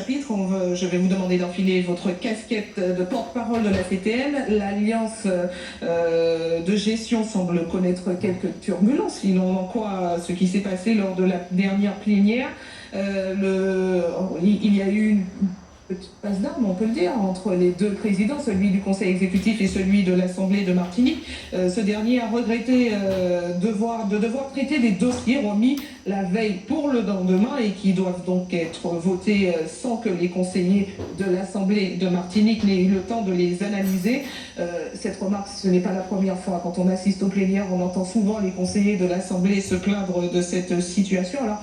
chapitre. Je vais vous demander d'enfiler votre casquette de porte-parole de la CTM. L'alliance de gestion semble connaître quelques turbulences. Il en quoi ce qui s'est passé lors de la dernière plénière. Il y a eu une petite passe d'armes, on peut le dire, entre les deux présidents, celui du Conseil exécutif et celui de l'Assemblée de Martinique. Ce dernier a regretté de devoir traiter des dossiers remis la veille pour le lendemain et qui doivent donc être votés sans que les conseillers de l'Assemblée de Martinique n'aient eu le temps de les analyser. Cette remarque, ce n'est pas la première fois. Quand on assiste aux plénières, on entend souvent les conseillers de l'Assemblée se plaindre de cette situation. Alors,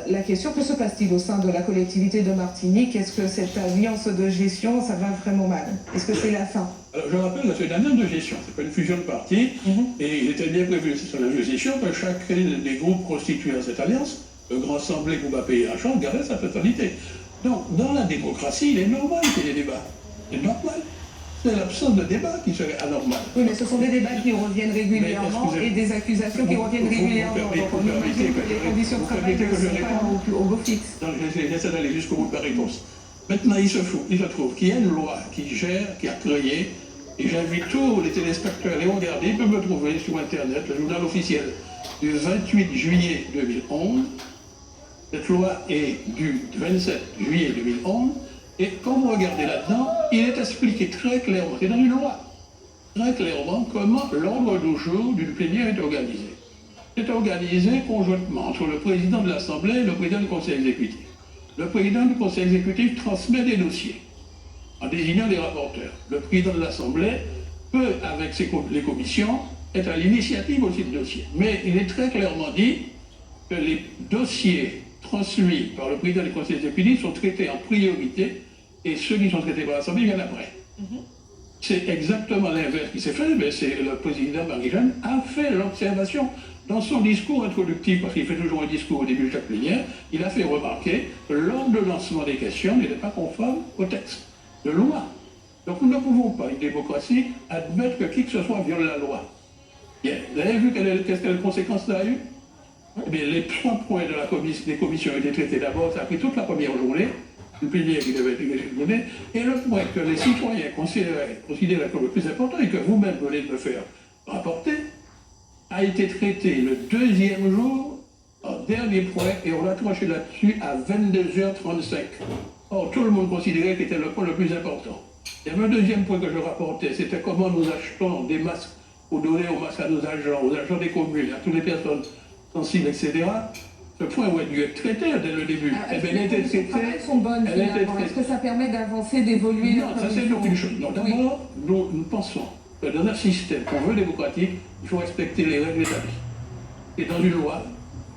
la question, que se passe-t-il au sein de la collectivité de Martinique? Est-ce que cette alliance de gestion, ça va vraiment mal? Est-ce que c'est la fin? Alors, je rappelle, c'est une alliance de gestion, c'est pas une fusion de partis, et il était bien prévu, c'est une alliance de gestion, que chacun des groupes constituant cette alliance, le Grand Assemblée pour ne pas payer la chambre, gardait sa totalité. Donc, dans la démocratie, il est normal qu'il y ait des débats. C'est normal. C'est l'absence de débat qui serait anormal. Oui, mais ce sont des débats qui reviennent régulièrement et des accusations qui reviennent régulièrement. Donc on imagine que les conditions de travail ne sont pas au beau fixe. J'essaie d'aller jusqu'au bout de la réponse. Maintenant, il se trouve qu'il y a une loi qui gère, qui a créé, et j'invite tous les téléspectateurs à les regarder, ils peuvent me trouver sur Internet, le journal officiel du 28 juillet 2011. Cette loi est du 27 juillet 2011. Et quand vous regardez là-dedans, il est expliqué très clairement, c'est dans une loi, très clairement comment l'ordre du jour d'une plénière est organisé. C'est organisé conjointement entre le président de l'Assemblée et le président du Conseil exécutif. Le président du Conseil exécutif transmet des dossiers en désignant des rapporteurs. Le président de l'Assemblée peut, avec les commissions, être à l'initiative aussi de dossiers. Mais il est très clairement dit que les dossiers transmis par le président du Conseil exécutif sont traités en priorité et ceux qui sont traités par l'Assemblée viennent après. C'est exactement l'inverse qui s'est fait, mais c'est le président Marie-Jeanne a fait l'observation dans son discours introductif, parce qu'il fait toujours un discours au début de chaque plénière, il a fait remarquer que l'ordre de lancement des questions n'était pas conforme au texte de loi. Donc nous ne pouvons pas, une démocratie, admettre que qui que ce soit viole la loi. Bien. Vous avez vu quelles conséquences ça a eu? Eh bien, les 3 points des commissions ont été traités d'abord, ça a pris toute la première journée, une plénière qui devait être donnée, et le point que les citoyens considéraient comme le plus important et que vous-même venez de me faire rapporter, a été traité le 2e jour, en dernier point, et on a tranché là-dessus à 22h35. Or, tout le monde considérait que c'était le point le plus important. Il y avait un 2e point que je rapportais, c'était comment nous achetons des masques pour donner aux masques à nos agents des communes, à toutes les personnes sensibles, etc. Ce point aurait dû être traité dès le début. Est-ce que les conditions de travail sont bonnes finalement? Est-ce que ça permet d'avancer, d'évoluer? Non, ça c'est aucune chose. Non, d'abord, nous pensons que dans un système qu'on veut démocratique, il faut respecter les règles établies. Et dans une loi,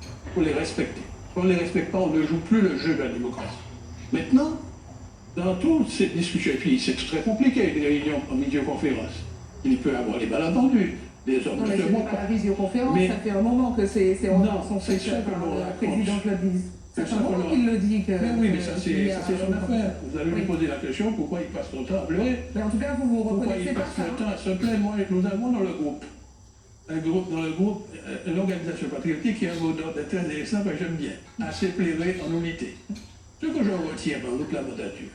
il faut les respecter. Si on ne les respecte pas, on ne joue plus le jeu de la démocratie. Maintenant, dans toutes ces discussions, et puis c'est très compliqué, des réunions en vidéoconférence, il peut y avoir les malentendus. Non, mais ce n'est pas la visioconférence, ça fait un moment que c'est son secteur par la présidente le dise. Ça fait un moment qu'il le dit que... Oui, mais ça c'est son affaire. Vous allez lui poser la question, pourquoi il passe son temps à pleurer? Mais en tout cas, vous reconnaissez pas ça. Pourquoi il passe le temps à se plaindre? Moi, nous avons dans le groupe, l'organisation patriotique qui a un mot d'ordre très intéressant que j'aime bien, assez plairé en unité. Ce que je retiens dans toute la mandature,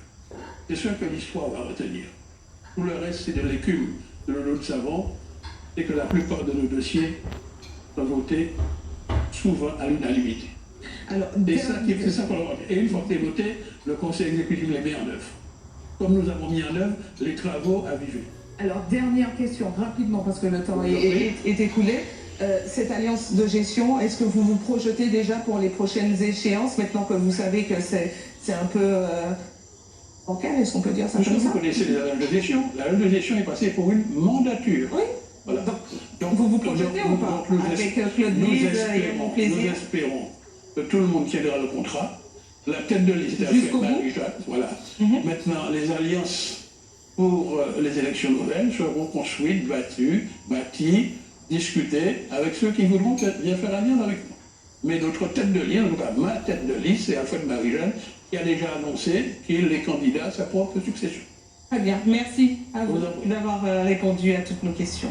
c'est ce que l'histoire va retenir. Tout le reste, c'est de l'écume de l'eau de savon, et que la plupart de nos dossiers sont votés souvent à l'unanimité. C'est ça qu'on remarque. Et une fois que c'est voté, le Conseil exécutif les met en œuvre. Comme nous avons mis en œuvre les travaux avisés. Alors, dernière question, rapidement, parce que le temps est écoulé. Cette alliance de gestion, est-ce que vous vous projetez déjà pour les prochaines échéances, maintenant que vous savez que c'est un peu bancal, est-ce qu'on peut dire ça comme ça? Vous connaissez l'alliance de gestion. L'alliance de gestion est passée pour une mandature. Oui. Voilà. Donc vous vous projetez ou pas avec Claude Lise et mon plaisir? Nous espérons que tout le monde tiendra le contrat. La tête de liste est jusqu'au bout. Voilà. Maintenant, les alliances pour les élections nouvelles seront construites, bâties, discutées avec ceux qui voudront bien faire alliance avec nous. Mais notre tête de liste, en tout cas ma tête de liste, c'est Alfred Marie-Jeanne, qui a déjà annoncé qu'il est candidat à sa propre succession. Très bien, merci à vous d'avoir répondu à toutes nos questions.